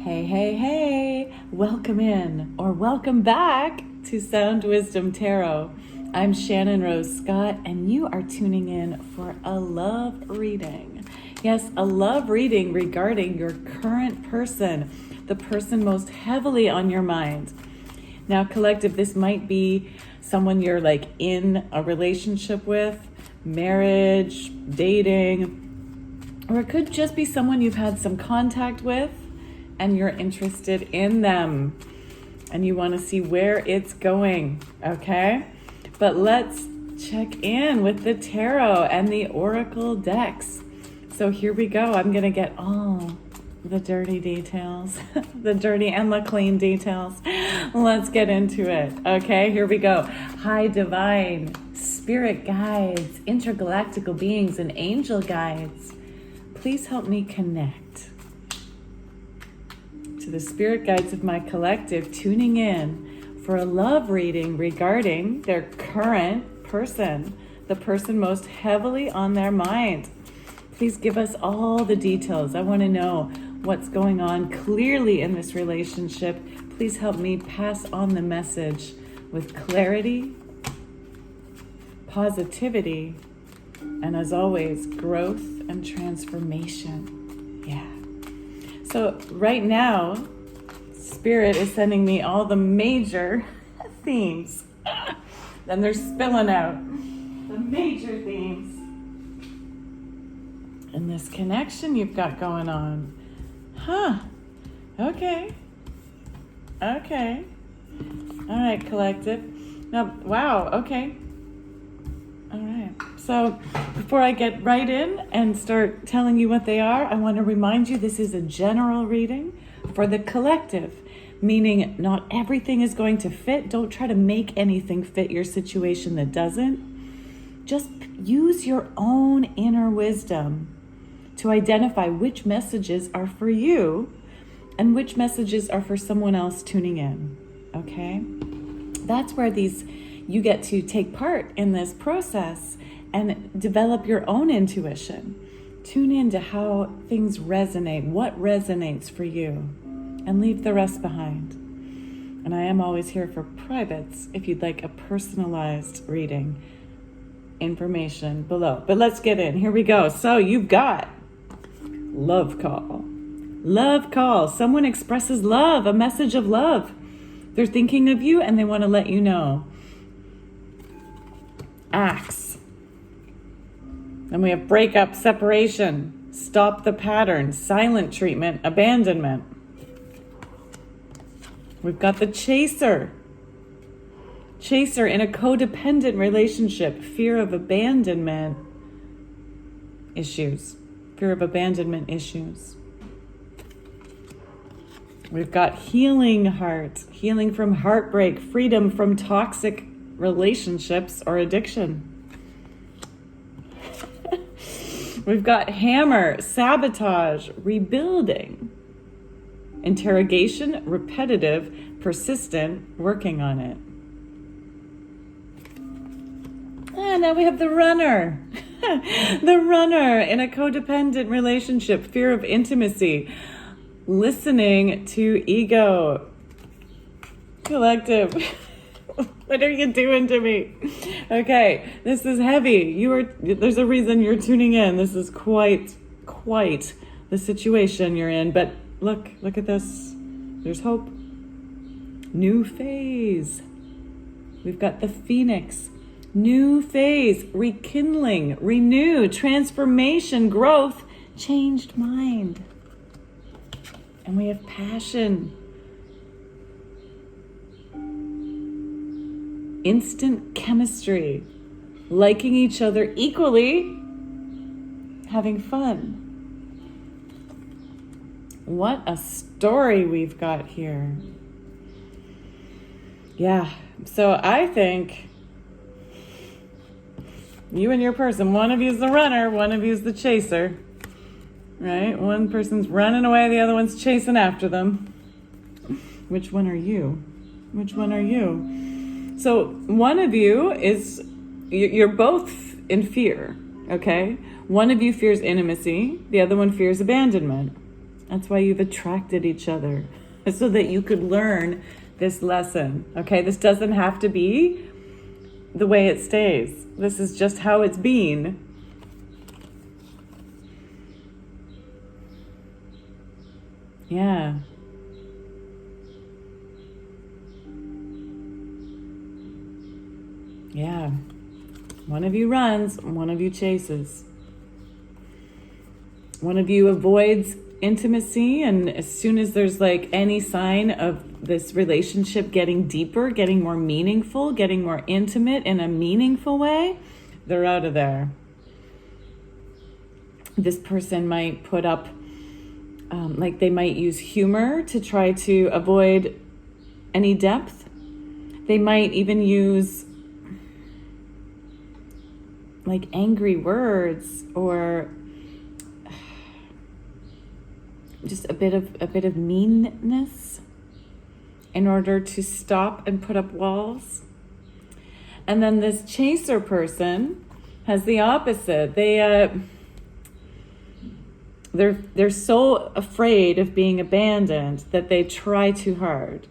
Hey, hey, hey, welcome in or welcome back to Sound Wisdom Tarot. I'm Shannon Rose Scott, and you are tuning in for a love reading. Yes, a love reading regarding your current person, the person most heavily on your mind. Now, collective, this might be someone you're like in a relationship with, marriage, dating, or it could just be someone you've had some contact with and you're interested in them and you want to see where it's going, okay? But let's check in with the tarot and the oracle decks. So here we go. I'm going to get all the dirty details, the dirty and the clean details. Let's get into it. Okay, here we go. Hi, divine, spirit guides, intergalactical beings, and angel guides. Please help me connect to the spirit guides of my collective tuning in for a love reading regarding their current person, the person most heavily on their mind. Please give us all the details. I want to know what's going on clearly in this relationship. Please help me pass on the message with clarity, positivity, and as always, growth and transformation. Yeah. So right now, Spirit is sending me all the major themes. Then they're spilling out. The major themes in this connection you've got going on. Huh. Okay. All right, collective. Now, wow, okay. All right. So before I get right in and start telling you what they are, I want to remind you this is a general reading for the collective, meaning not everything is going to fit. Don't try to make anything fit your situation that doesn't. Just use your own inner wisdom to identify which messages are for you and which messages are for someone else tuning in, okay? That's where you get to take part in this process and develop your own intuition. Tune into how things resonate, what resonates for you, and leave the rest behind. And I am always here for privates if you'd like a personalized reading. Information below. But let's get in. Here we go. So you've got love call. Love call. Someone expresses love, a message of love. They're thinking of you and they want to let you know. Axe. Then we have breakup, separation, stop the pattern, silent treatment, abandonment. We've got the chaser. Chaser in a codependent relationship, fear of abandonment issues. Fear of abandonment issues. We've got healing heart, healing from heartbreak, freedom from toxic relationships or addiction. We've got hammer, sabotage, rebuilding, interrogation, repetitive, persistent, working on it. And now we have the runner. The runner in a codependent relationship, fear of intimacy, listening to ego. Collective. What are you doing to me? Okay, this is heavy. There's a reason you're tuning in. This is quite the situation you're in. But look at this. There's hope. New phase. We've got the phoenix. New phase, rekindling, renew, transformation, growth, changed mind. And we have passion. Instant chemistry, liking each other equally, having fun. What a story we've got here. Yeah, so I think you and your person, one of you is the runner, one of you is the chaser, right? One person's running away, the other one's chasing after them. Which one are you? Which one are you? So one of you you're both in fear, okay? One of you fears intimacy, the other one fears abandonment. That's why you've attracted each other, so that you could learn this lesson. Okay, this doesn't have to be the way it stays. This is just how it's been. Yeah. Yeah. One of you runs, one of you chases. One of you avoids intimacy, and as soon as there's like any sign of this relationship getting deeper, getting more meaningful, getting more intimate in a meaningful way, they're out of there. This person might put up, like they might use humor to try to avoid any depth. They might even use like angry words, or just a bit of meanness in order to stop and put up walls. And then this chaser person has the opposite. They're so afraid of being abandoned that they try too hard.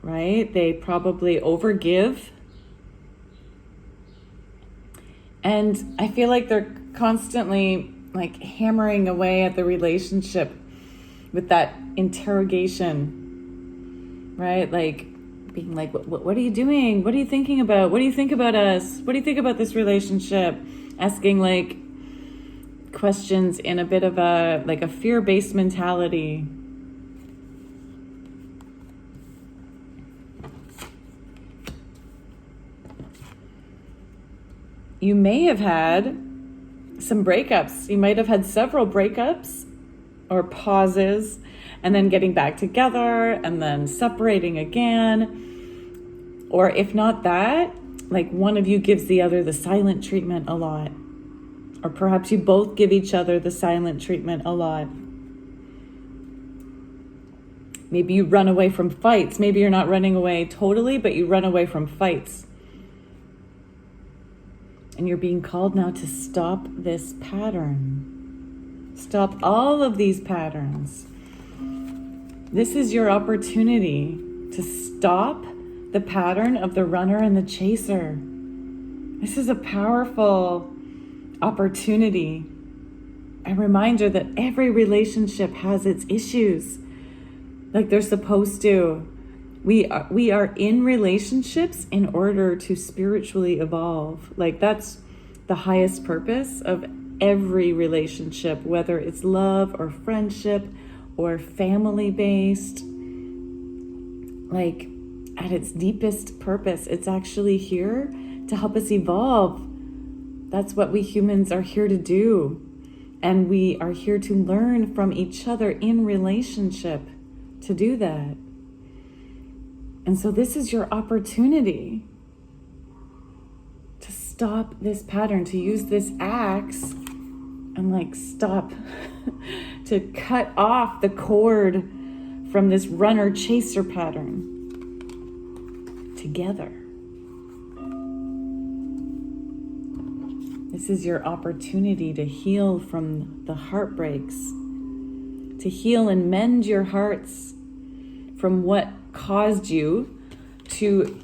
Right? They probably overgive. And I feel like they're constantly like hammering away at the relationship with that interrogation, right? Like being like, what are you doing? What are you thinking about? What do you think about us? What do you think about this relationship? Asking like questions in a bit of a fear-based mentality. You may have had some breakups. You might have had several breakups or pauses, and then getting back together and then separating again. Or if not that, like one of you gives the other the silent treatment a lot. Or perhaps you both give each other the silent treatment a lot. Maybe you run away from fights. Maybe you're not running away totally, but you run away from fights. And you're being called now to stop this pattern. Stop all of these patterns. This is your opportunity to stop the pattern of the runner and the chaser. This is a powerful opportunity. A reminder that every relationship has its issues, like they're supposed to. We are in relationships in order to spiritually evolve. Like that's the highest purpose of every relationship, whether it's love or friendship or family-based. Like at its deepest purpose, it's actually here to help us evolve. That's what we humans are here to do. And we are here to learn from each other in relationship to do that. And so this is your opportunity to stop this pattern, to use this axe and like stop, to cut off the cord from this runner-chaser pattern together. This is your opportunity to heal from the heartbreaks, to heal and mend your hearts from what caused you to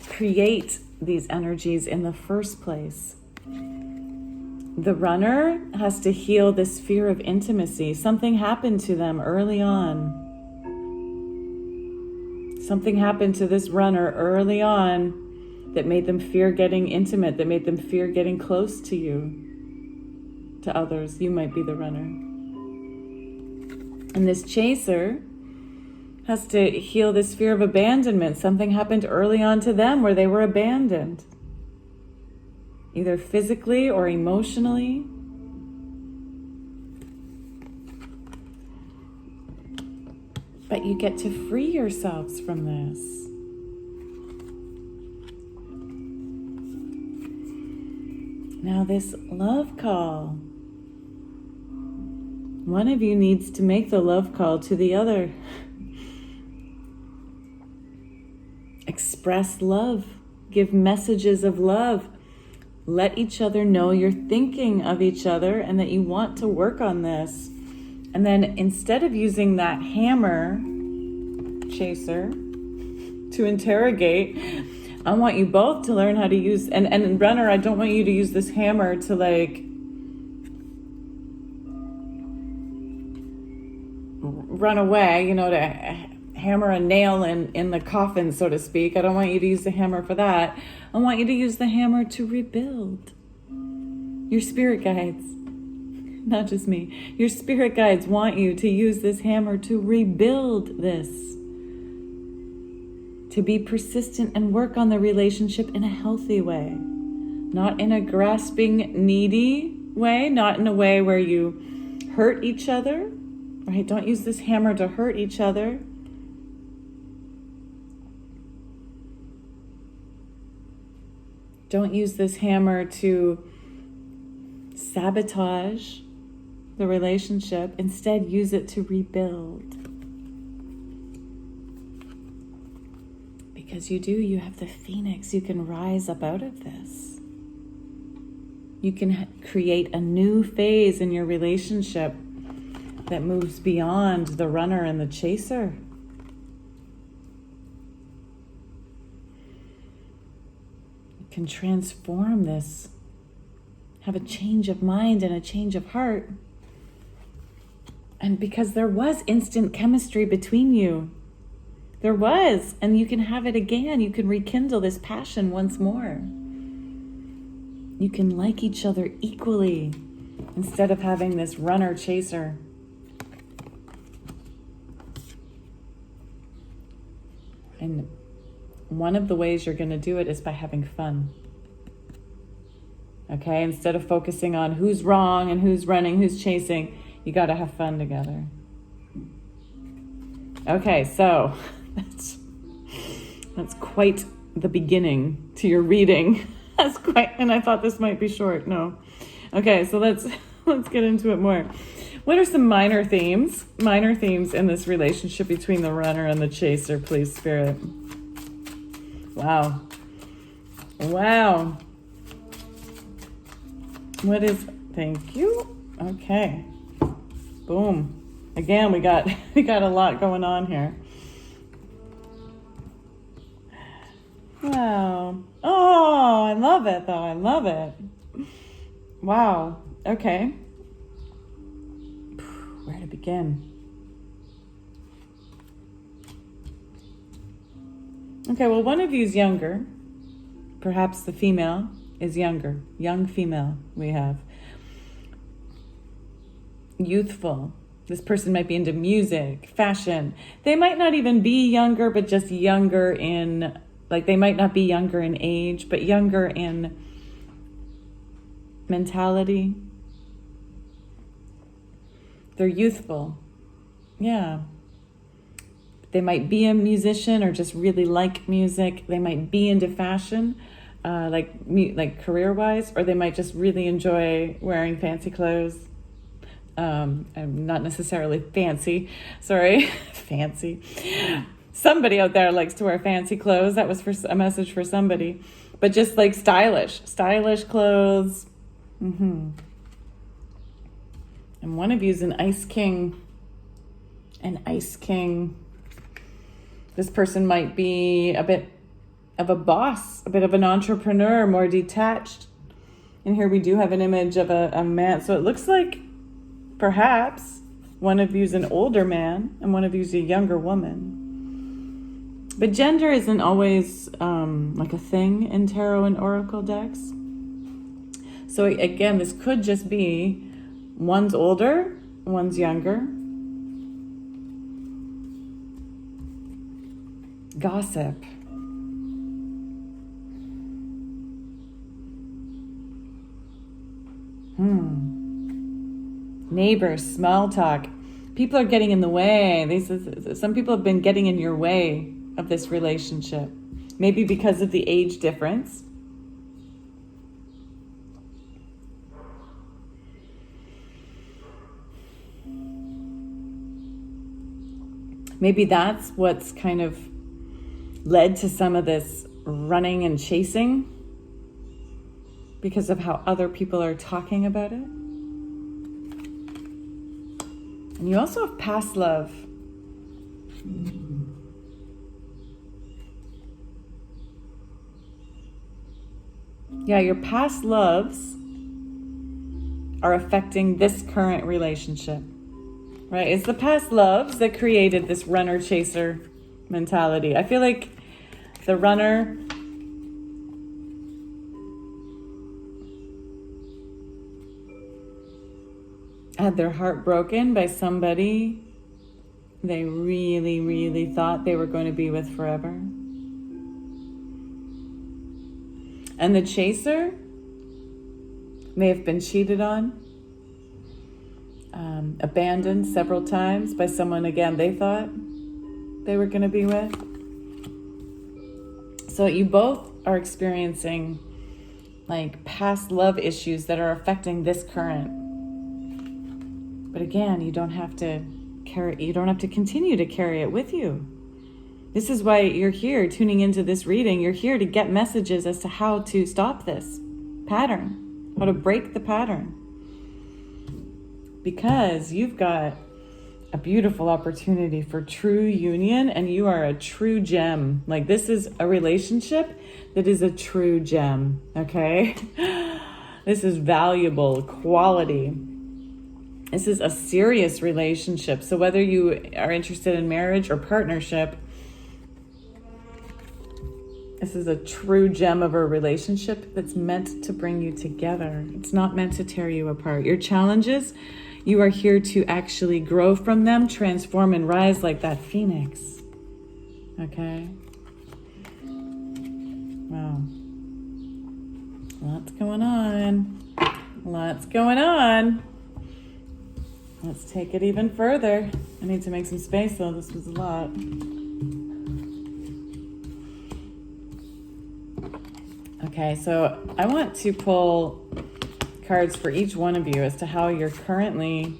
create these energies in the first place. The runner has to heal this fear of intimacy. Something happened to them early on. Something happened to this runner early on that made them fear getting intimate, that made them fear getting close to you, to others. You might be the runner. And this chaser has to heal this fear of abandonment. Something happened early on to them where they were abandoned, either physically or emotionally. But you get to free yourselves from this. Now this love call. One of you needs to make the love call to the other. Express love. Give messages of love. Let each other know you're thinking of each other and that you want to work on this. And then instead of using that hammer, chaser, to interrogate, I want you both to learn how to use, and runner, I don't want you to use this hammer to like run away, you know, to hammer a nail in the coffin, so to speak. I don't want you to use the hammer for that. I want you to use the hammer to rebuild. Your spirit guides, not just me, your spirit guides want you to use this hammer to rebuild this. To be persistent and work on the relationship in a healthy way. Not in a grasping, needy way, not in a way where you hurt each other, right? Don't use this hammer to hurt each other. Don't use this hammer to sabotage the relationship. Instead, use it to rebuild. Because you have the phoenix. You can rise up out of this. You can create a new phase in your relationship that moves beyond the runner and the chaser. You can transform this, have a change of mind and a change of heart. And because there was instant chemistry between you, there was, and you can have it again. You can rekindle this passion once more. You can like each other equally instead of having this runner-chaser. And one of the ways you're going to do it is by having fun. Okay? Instead of focusing on who's wrong and who's running, who's chasing, you got to have fun together. Okay, so that's quite the beginning to your reading. And I thought this might be short. No. Okay, so let's get into it more. What are some minor themes in this relationship between the runner and the chaser, please, Spirit? Wow. Thank you. Okay. Boom. Again, we got a lot going on here. Wow. Oh, I love it, though. I love it. Wow. Okay. Where to begin? Okay, well, one of you is younger. Perhaps the female is younger. Young female we have. Youthful. This person might be into music, fashion. They might not even be younger, but just younger in, like they might not be younger in age, but younger in mentality. They're youthful. Yeah. They might be a musician or just really like music. They might be into fashion, like career-wise, or they might just really enjoy wearing fancy clothes. I'm not necessarily fancy. Sorry, fancy. Somebody out there likes to wear fancy clothes. That was for a message for somebody. But just like stylish clothes. Mm-hmm. And one of you is an ice king. An ice king. This person might be a bit of a boss, a bit of an entrepreneur, more detached. And here we do have an image of a man. So it looks like perhaps one of you is an older man and one of you is a younger woman. But gender isn't always like a thing in tarot and oracle decks. So again, this could just be one's older, one's younger. Gossip. Neighbors, small talk. People are getting in the way. Some people have been getting in your way of this relationship. Maybe because of the age difference. Maybe that's what's kind of led to some of this running and chasing because of how other people are talking about it. And you also have past love. Yeah, your past loves are affecting this current relationship, right? It's the past loves that created this runner-chaser mentality. I feel like the runner had their heart broken by somebody they really, really thought they were going to be with forever. And the chaser may have been cheated on, abandoned several times by someone, again, they thought they were going to be with. So you both are experiencing like past love issues that are affecting this current. But again, you don't have to continue to carry it with you. This is why you're here tuning into this reading. You're here to get messages as to how to stop this pattern, how to break the pattern. Because you've got a beautiful opportunity for true union, and you are a true gem. Like, this is a relationship that is a true gem, okay? This is valuable, quality. This is a serious relationship. So whether you are interested in marriage or partnership, this is a true gem of a relationship that's meant to bring you together. It's not meant to tear you apart. Your challenges, you are here to actually grow from them, transform, and rise like that phoenix. Okay? Wow. Lots going on. Lots going on. Let's take it even further. I need to make some space though. This was a lot. Okay, so I want to pull cards for each one of you as to how you're currently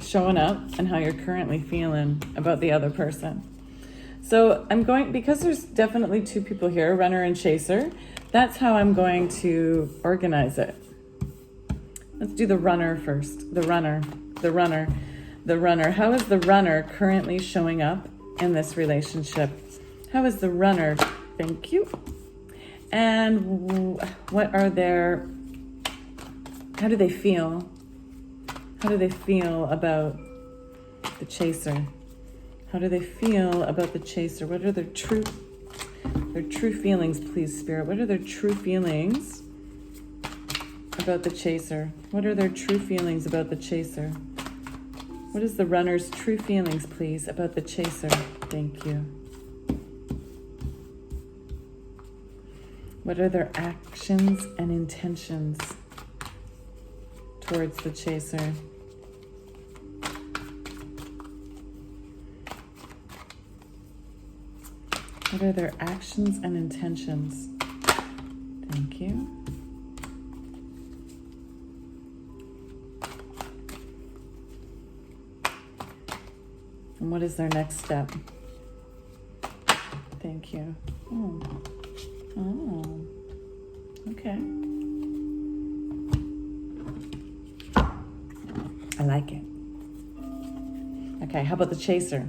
showing up and how you're currently feeling about the other person. So I'm going, because there's definitely two people here, runner and chaser, that's how I'm going to organize it. Let's do the runner first. The runner. How is the runner currently showing up in this relationship? How is the runner? Thank you. And what are their, how do they feel? How do they feel about the chaser? How do they feel about the chaser? What are their true feelings, please, Spirit? What are their true feelings about the chaser? What are their true feelings about the chaser? What is the runner's true feelings, please, about the chaser? Thank you. What are their actions and intentions towards the chaser? What are their actions and intentions? Thank you. And what is their next step? Thank you. Oh, okay. I like it. Okay, how about the chaser?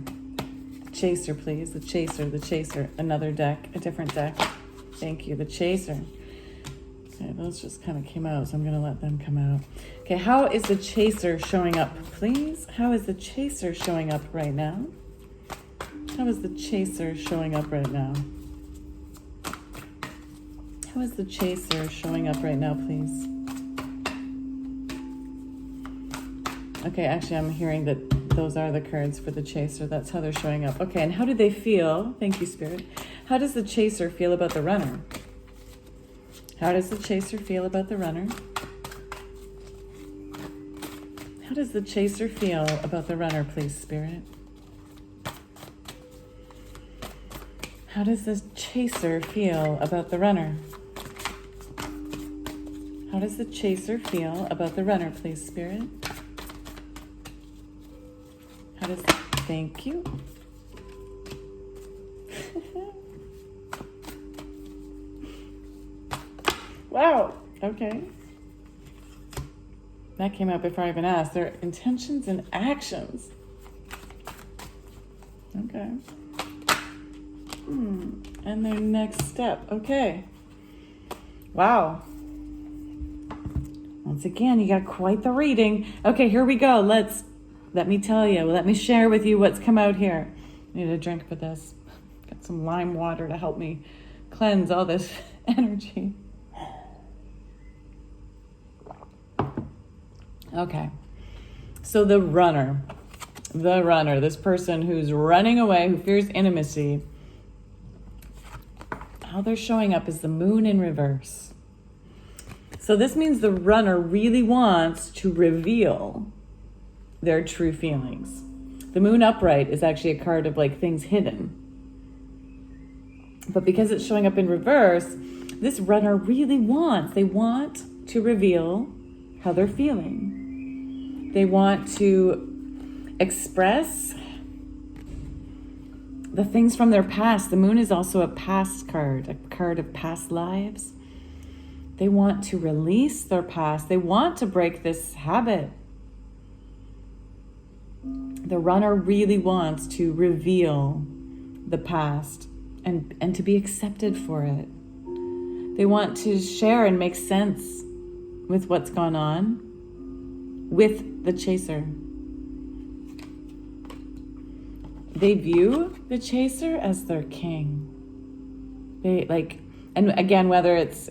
The chaser, please. The chaser. Another deck, a different deck. Thank you, the chaser. Okay, those just kind of came out, so I'm going to let them come out. Okay, how is the chaser showing up, please? How is the chaser showing up right now? How is the chaser showing up right now? How is the chaser showing up right now, please? Okay, actually, I'm hearing that those are the cards for the chaser. That's how they're showing up. Okay, and how do they feel? Thank you, Spirit. How does the chaser feel about the runner? How does the chaser feel about the runner? How does the chaser feel about the runner, please, Spirit? How does the chaser feel about the runner? How does the chaser feel about the runner, please, Spirit? How does... Thank you. Wow. Okay. That came out before I even asked. Their intentions and actions. Okay. And their next step. Okay. Wow. Once again, you got quite the reading. Okay, here we go. Let me tell you. Let me share with you what's come out here. I need a drink for this. Got some lime water to help me cleanse all this energy. Okay. So the runner, this person who's running away, who fears intimacy, how they're showing up is the moon in reverse. So this means the runner really wants to reveal their true feelings. The moon upright is actually a card of like things hidden. But because it's showing up in reverse, this runner really they want to reveal how they're feeling. They want to express the things from their past. The moon is also a past card, a card of past lives. They want to release their past. They want to break this habit. The runner really wants to reveal the past and to be accepted for it. They want to share and make sense with what's gone on with the chaser. They view the chaser as their king. They like, and again, whether it's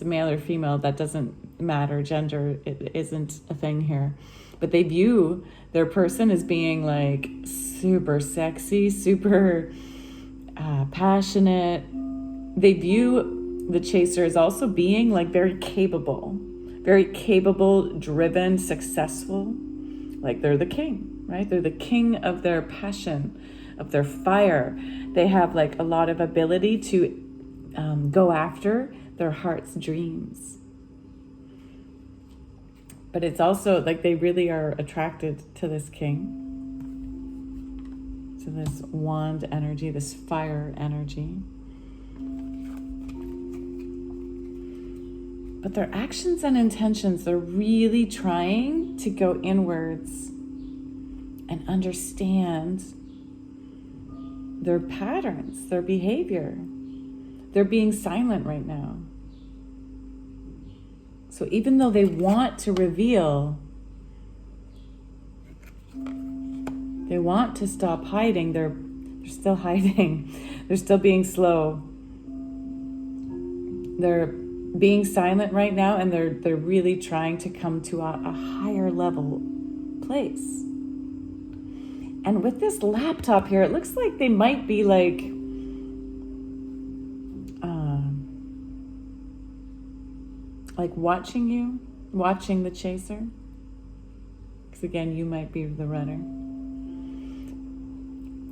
male or female, that doesn't matter. Gender, it isn't a thing here. But they view their person as being like super sexy, super passionate. They view the chaser as also being like very capable, driven, successful. Like they're the king, right? They're the king of their passion, of their fire. They have like a lot of ability to go after their heart's dreams. But it's also like they really are attracted to this king, to this wand energy, this fire energy. But their actions and intentions, they're really trying to go inwards and understand their patterns, their behavior. They're being silent right now. So even though they want to reveal, they want to stop hiding, they're still hiding. They're still being slow. They're being silent right now, and they're really trying to come to a higher level place. And with this laptop here, it looks like they might be like watching the chaser. Because again, you might be the runner.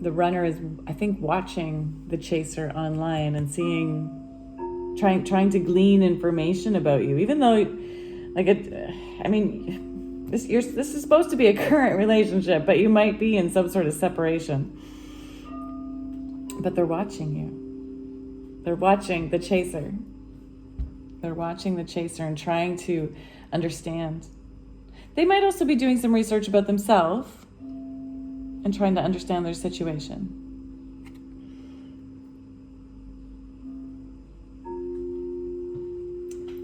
The runner is, I think, watching the chaser online and trying to glean information about you, even though, this is supposed to be a current relationship, but you might be in some sort of separation. But they're watching you. They're watching the chaser. They're watching the chaser and trying to understand. They might also be doing some research about themselves and trying to understand their situation.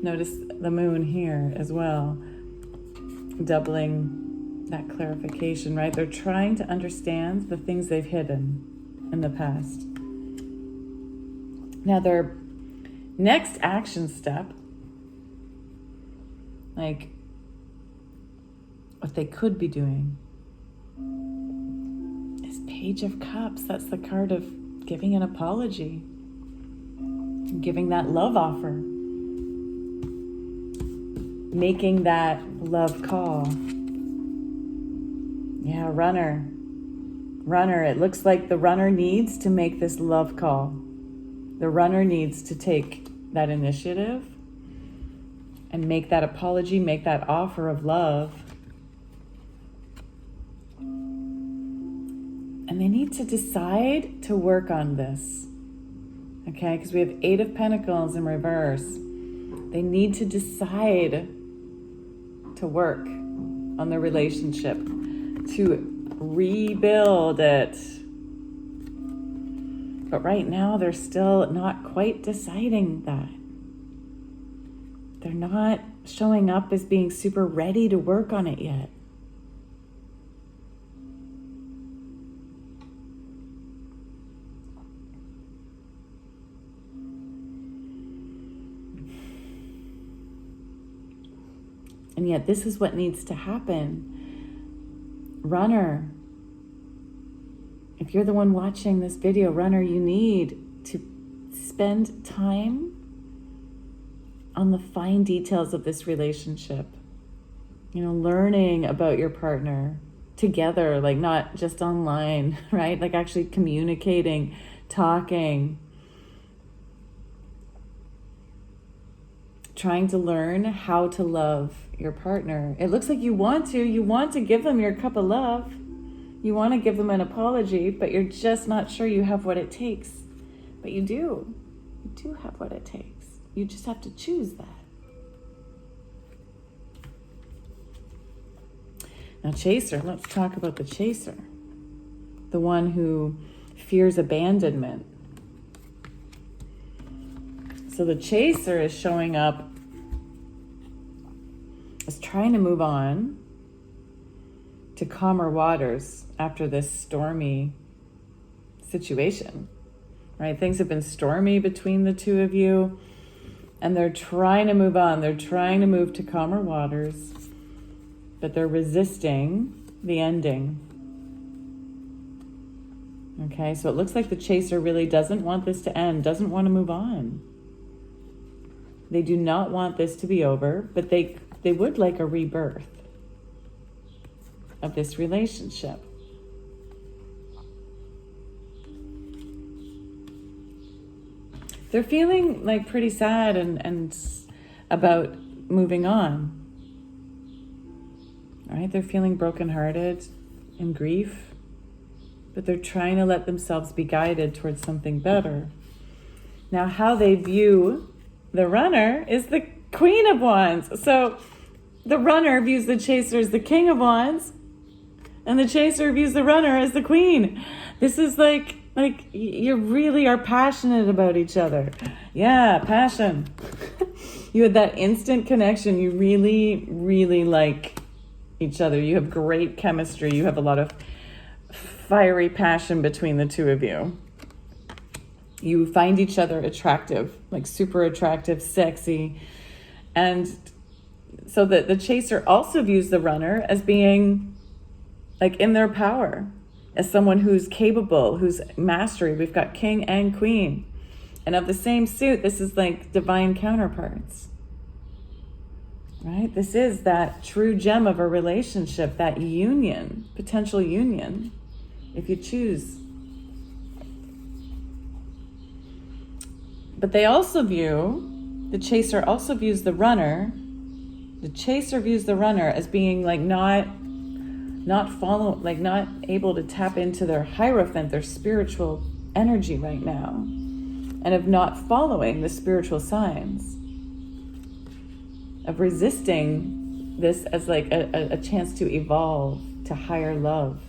Notice the moon here as well, doubling that clarification, right? They're trying to understand the things they've hidden in the past. Now their next action step, like what they could be doing, is Page of Cups. That's the card of giving an apology, giving that love offer, making that love call. Yeah, runner. It looks like the runner needs to make this love call. The runner needs to take that initiative and make that apology, make that offer of love. And they need to decide to work on this. Okay, because we have 8 of Pentacles in reverse. They need to decide to work on their relationship, to rebuild it. But right now, they're still not quite deciding that. They're not showing up as being super ready to work on it yet. And yet this is what needs to happen. Runner, if you're the one watching this video, runner, you need to spend time on the fine details of this relationship. You know, learning about your partner together, like not just online, right? Like actually communicating, talking, trying to learn how to love your partner. It looks like you want to give them your cup of love. You want to give them an apology, but you're just not sure you have what it takes. But you do. You do have what it takes. You just have to choose that. Now, chaser, let's talk about the chaser. The one who fears abandonment. So the chaser is showing up as trying to move on to calmer waters after this stormy situation, right? Things have been stormy between the two of you, and they're trying to move on. They're trying to move to calmer waters, but they're resisting the ending. Okay, so it looks like the chaser really doesn't want this to end, doesn't want to move on. They do not want this to be over, but they would like a rebirth of this relationship. They're feeling like pretty sad and about moving on. All right, they're feeling brokenhearted and grief, but they're trying to let themselves be guided towards something better. Now, how they view the runner is the Queen of Wands. So the runner views the chaser as the King of Wands, and the chaser views the runner as the Queen. This is like you really are passionate about each other. Yeah, passion. You had that instant connection. You really, really like each other. You have great chemistry. You have a lot of fiery passion between the two of you. You find each other attractive, like super attractive, sexy. And so the chaser also views the runner as being like in their power, as someone who's capable, who's mastery. We've got king and queen. And of the same suit, this is like divine counterparts. Right? This is that true gem of a relationship, that union, potential union, if you choose. But they also view, the chaser also views the runner, the chaser views the runner as being like not able to tap into their hierophant, their spiritual energy right now, and of not following the spiritual signs, of resisting this as like a chance to evolve to higher love.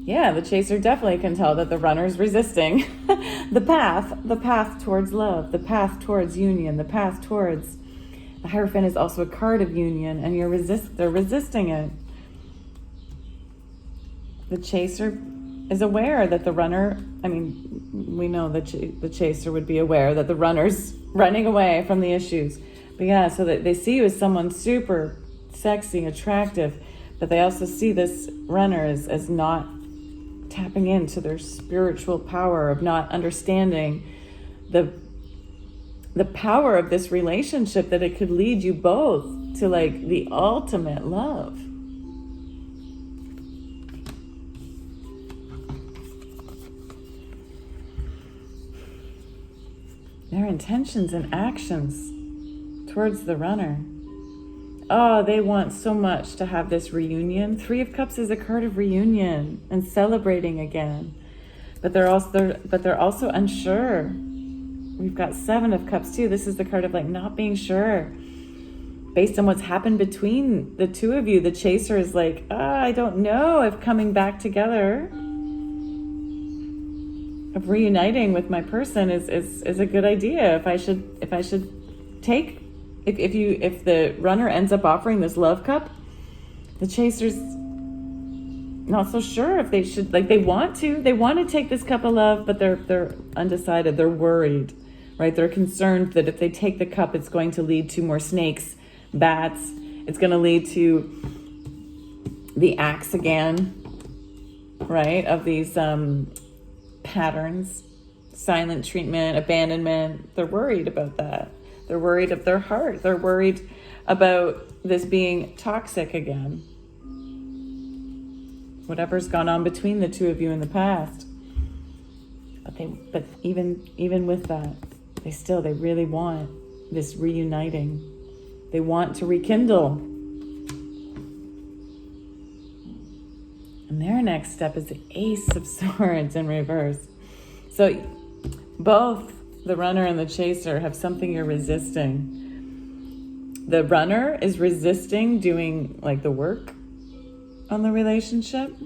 Yeah, the chaser definitely can tell that the runner's resisting the path towards love, the path towards union, the path towards... The Hierophant is also a card of union, and they're resisting it. The chaser is aware that the runner, we know that the chaser would be aware that the runner's running away from the issues. But yeah, so that they see you as someone super sexy, attractive, but they also see this runner as not tapping into their spiritual power, of not understanding the power of this relationship, that it could lead you both to like the ultimate love. Their intentions and actions towards the runner. Oh, they want so much to have this reunion. 3 of Cups is a card of reunion and celebrating again. But they're also unsure. we've got Seven of Cups too. This is the card of like not being sure based on what's happened between the two of you. The Chaser is like, I don't know if coming back together, of reuniting with my person is a good idea. If I should take, if the runner ends up offering this love cup, the Chaser's not so sure if they should, like they want to take this cup of love, but they're undecided. They're worried, right? They're concerned that if they take the cup, it's going to lead to more snakes, bats. It's going to lead to the axe again, right? Of these patterns, silent treatment, abandonment. They're worried about that. They're worried of their heart. They're worried about this being toxic again. Whatever's gone on between the two of you in the past. But even with that, they really want this reuniting. They want to rekindle. And their next step is the Ace of Swords in reverse. So both the runner and the Chaser have something you're resisting. The runner is resisting doing like the work on the relationship,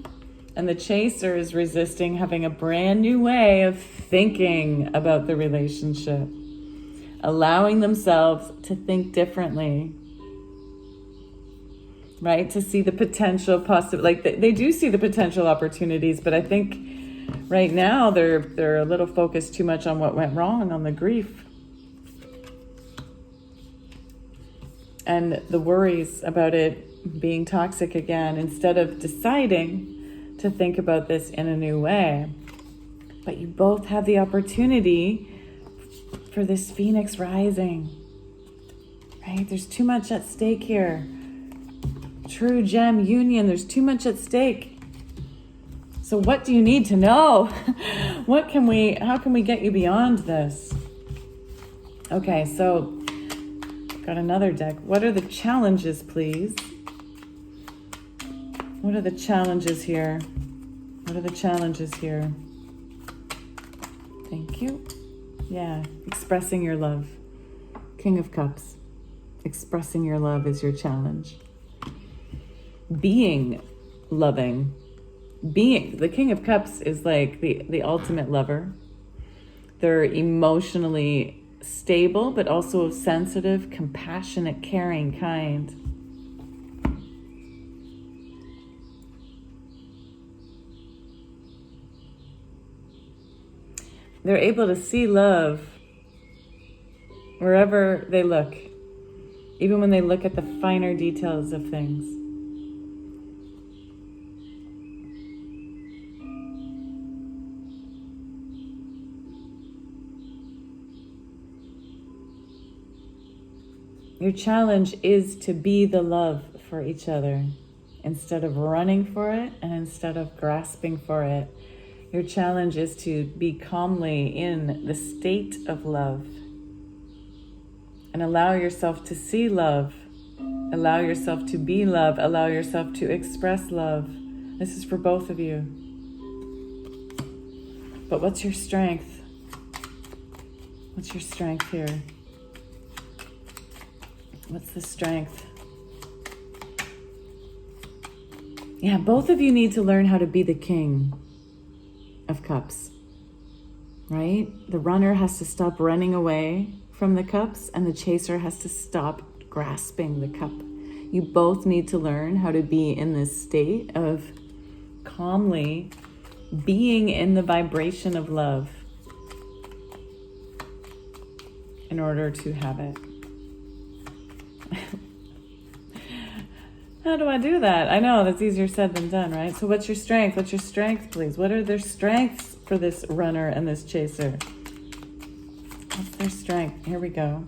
and the Chaser is resisting having a brand new way of thinking about the relationship, allowing themselves to think differently, right? To see the potential like they do see the potential opportunities, but I think right now they're a little focused too much on what went wrong, on the grief and the worries about it being toxic again, instead of deciding to think about this in a new way. But you both have the opportunity for this Phoenix rising, right? There's too much at stake here. True gem union, there's too much at stake. So what do you need to know? How can we get you beyond this? Okay, so got another deck. What are the challenges, please? What are the challenges here? What are the challenges here? Thank you. Yeah, expressing your love. King of Cups. Expressing your love is your challenge. Being loving. The King of Cups is like the ultimate lover. They're emotionally stable, but also sensitive, compassionate, caring, kind. They're able to see love wherever they look, even when they look at the finer details of things. Your challenge is to be the love for each other instead of running for it and instead of grasping for it. Your challenge is to be calmly in the state of love and allow yourself to see love, allow yourself to be love, allow yourself to express love. This is for both of you. But what's your strength? What's your strength here? What's the strength? Yeah, both of you need to learn how to be the King of Cups, right? The runner has to stop running away from the cups, and the Chaser has to stop grasping the cup. You both need to learn how to be in this state of calmly being in the vibration of love in order to have it. How do I do that? I know that's easier said than done, right? So what's your strength? What's your strength, please? What are their strengths for this runner and this Chaser? What's their strength? Here we go.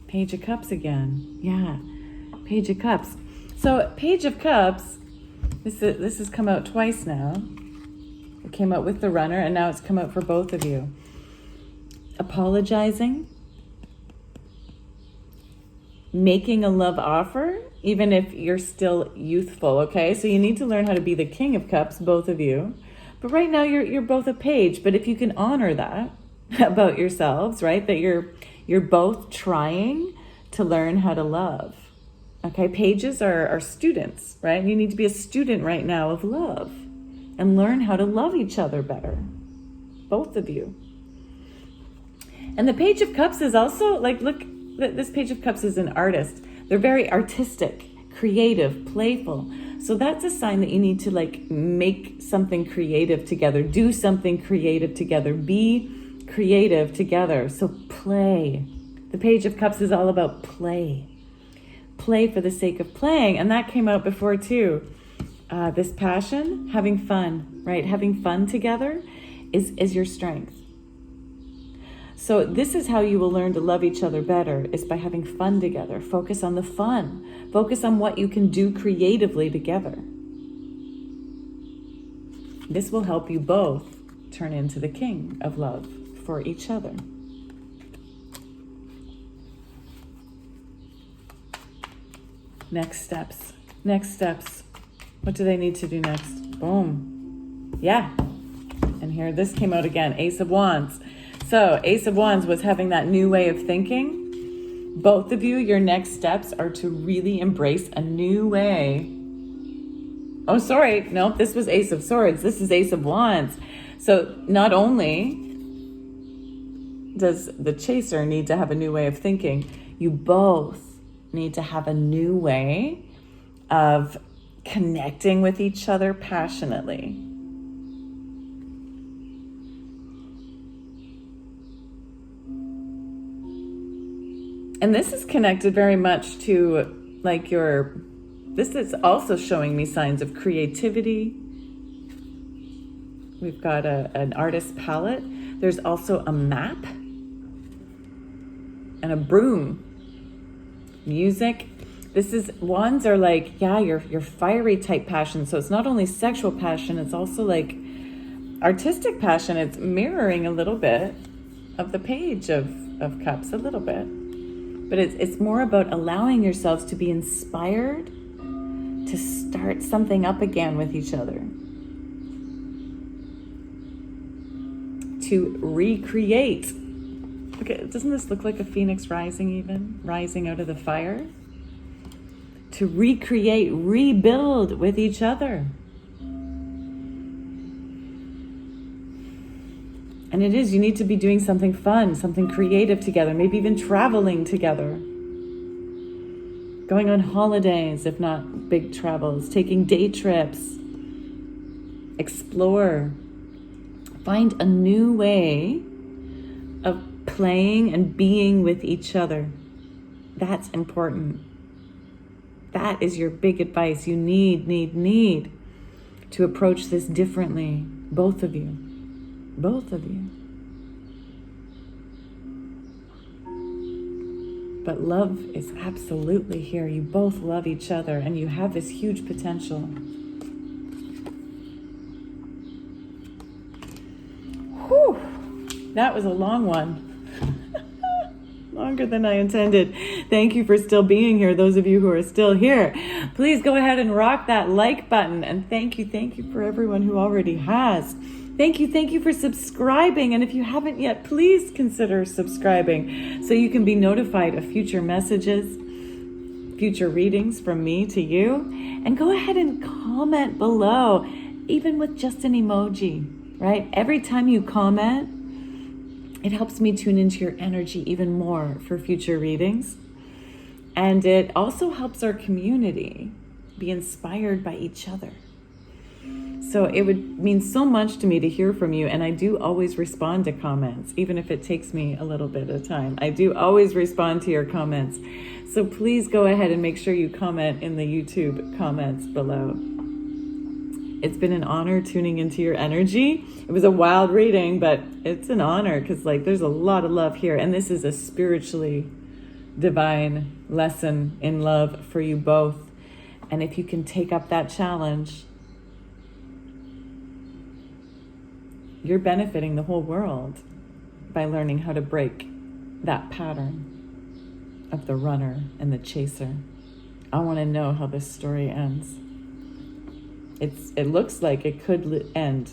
Page of Cups again. Yeah, Page of Cups. So Page of Cups, this has come out twice now. It came out with the runner, and now it's come out for both of you. Apologizing. Making a love offer, even if you're still youthful, okay? So you need to learn how to be the King of Cups, both of you, But right now you're both a page. But if you can honor that about yourselves, right? That you're both trying to learn how to love. Okay, pages are students, right? You need to be a student right now of love and learn how to love each other better. Both of you. And the Page of Cups is also, like, look, this Page of Cups is an artist. They're very artistic, creative, playful. So that's a sign that you need to, like, make something creative together, do something creative together, be creative together. So play. The Page of Cups is all about play. Play for the sake of playing. And that came out before too. This passion, having fun, right? Having fun together is your strength. So this is how you will learn to love each other better, is by having fun together. Focus on the fun. Focus on what you can do creatively together. This will help you both turn into the king of love for each other. Next steps. Next steps. What do they need to do next? Boom. Yeah. And here, this came out again. Ace of Wands. So Ace of Wands was having that new way of thinking. Both of you, your next steps are to really embrace a new way. Oh, sorry. No, this was Ace of Swords. This is Ace of Wands. So not only does the chaser need to have a new way of thinking, you both need to have a new way of connecting with each other passionately. And this is connected very much to, like, this is also showing me signs of creativity. We've got an artist palette. There's also a map and a broom. Music. Wands are like, yeah, your fiery type passion. So it's not only sexual passion, it's also like artistic passion. It's mirroring a little bit of the Page of Cups, a little bit. But it's more about allowing yourselves to be inspired to start something up again with each other. To recreate. Okay, doesn't this look like a phoenix rising even? Rising out of the fire? To recreate, rebuild with each other. And it is, you need to be doing something fun, something creative together, maybe even traveling together. Going on holidays, if not big travels, taking day trips. Explore. Find a new way of playing and being with each other. That's important. That is your big advice. You need to approach this differently. Both of you. Both of you. But love is absolutely here. You both love each other and you have this huge potential. Whew. That was a long one. Longer than I intended. Thank you for still being here. Those of you who are still here, please go ahead and rock that like button. And thank you for everyone who already has. Thank you for subscribing. And if you haven't yet, please consider subscribing so you can be notified of future messages, future readings from me to you. And go ahead and comment below, even with just an emoji, right? Every time you comment, it helps me tune into your energy even more for future readings. And it also helps our community be inspired by each other. So it would mean so much to me to hear from you. And I do always respond to comments, even if it takes me a little bit of time. I do always respond to your comments. So please go ahead and make sure you comment in the YouTube comments below. It's been an honor tuning into your energy. It was a wild reading, but it's an honor because, like, there's a lot of love here. And this is a spiritually divine lesson in love for you both. And if you can take up that challenge, you're benefiting the whole world by learning how to break that pattern of the runner and the chaser. I want to know how this story ends. It looks like it could end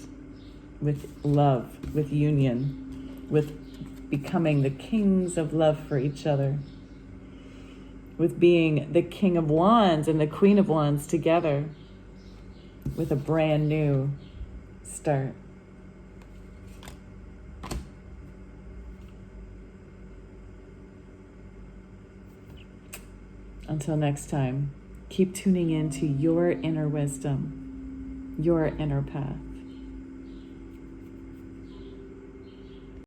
with love, with union, with becoming the kings of love for each other, with being the King of Wands and the Queen of Wands together, with a brand new start. Until next time, keep tuning in to your inner wisdom, your inner path.